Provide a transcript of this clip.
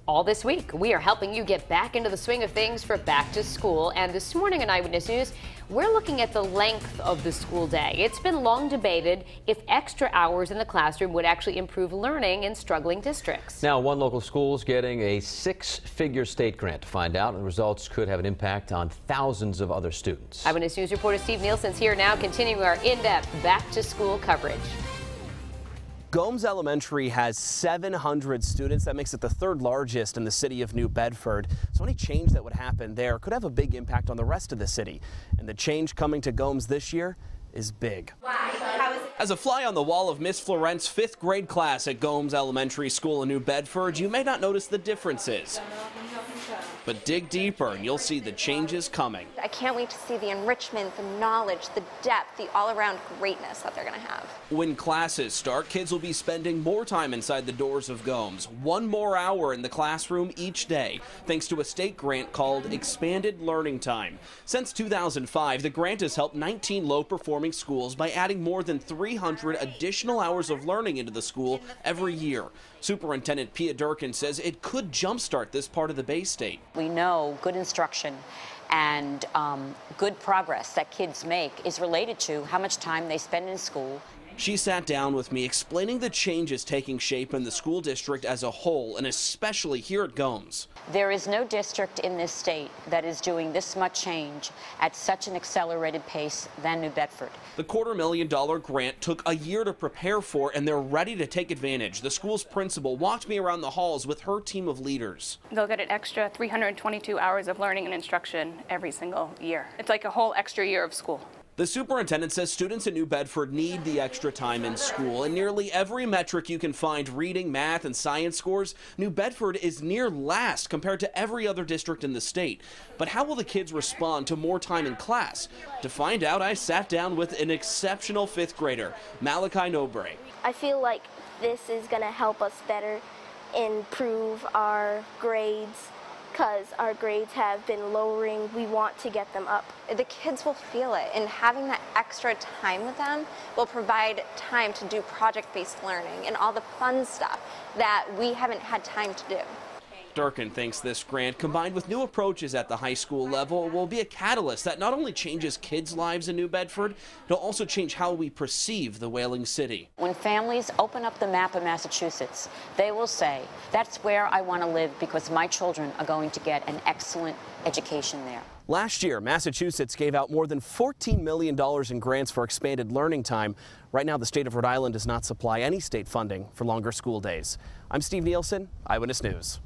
All this week, we are helping you get back into the swing of things for back to school. And this morning on Eyewitness News, we're looking at the length of the school day. It's been long debated if extra hours in the classroom would actually improve learning in struggling districts. Now, one local school is getting a six-figure state grant to find out, and the results could have an impact on thousands of other students. Eyewitness News reporter Steve Nielsen's here now, continuing our in-depth back to school coverage. Gomes Elementary has 700 students. That makes it the third largest in the city of New Bedford. So any change that would happen there could have a big impact on the rest of the city. And the change coming to Gomes this year is big. As a fly on the wall of Miss Florent's fifth grade class at Gomes Elementary School in New Bedford, you may not notice the differences. But dig deeper and you'll see the changes coming. I can't wait to see the enrichment, the knowledge, the depth, the all-around greatness that they're going to have. When classes start, kids will be spending more time inside the doors of Gomes, 1 more hour in the classroom each day, thanks to a state grant called Expanded Learning Time. Since 2005, the grant has helped 19 low-performing schools by adding more than 300 additional hours of learning into the school every year. Superintendent Pia Durkin says it could jumpstart this part of the Bay State. We know good instruction and good progress that kids make is related to how much time they spend in school. She sat down with me explaining the changes taking shape in the school district as a whole, and especially here at Gomes. There is no district in this state that is doing this much change at such an accelerated pace than New Bedford. The $250,000 grant took a year to prepare for, and they're ready to take advantage. The school's principal walked me around the halls with her team of leaders. They'll get an extra 322 hours of learning and instruction every single year. It's like a whole extra year of school. The superintendent says students in New Bedford need the extra time in school. In nearly every metric you can find, reading, math, and science scores, New Bedford is near last compared to every other district in the state. But how will the kids respond to more time in class? To find out, I sat down with an exceptional fifth grader, Malachi Nobre. I feel like this is going to help us better improve our grades, because our grades have been lowering. We want to get them up. The kids will feel it, and having that extra time with them will provide time to do project-based learning and all the fun stuff that we haven't had time to do. Durkin thinks this grant, combined with new approaches at the high school level, will be a catalyst that not only changes kids' lives in New Bedford, it'll also change how we perceive the Whaling City. When families open up the map of Massachusetts, they will say, that's where I want to live because my children are going to get an excellent education there. Last year, Massachusetts gave out more than $14 million in grants for expanded learning time. Right now, the state of Rhode Island does not supply any state funding for longer school days. I'm Steve Nielsen, Eyewitness News.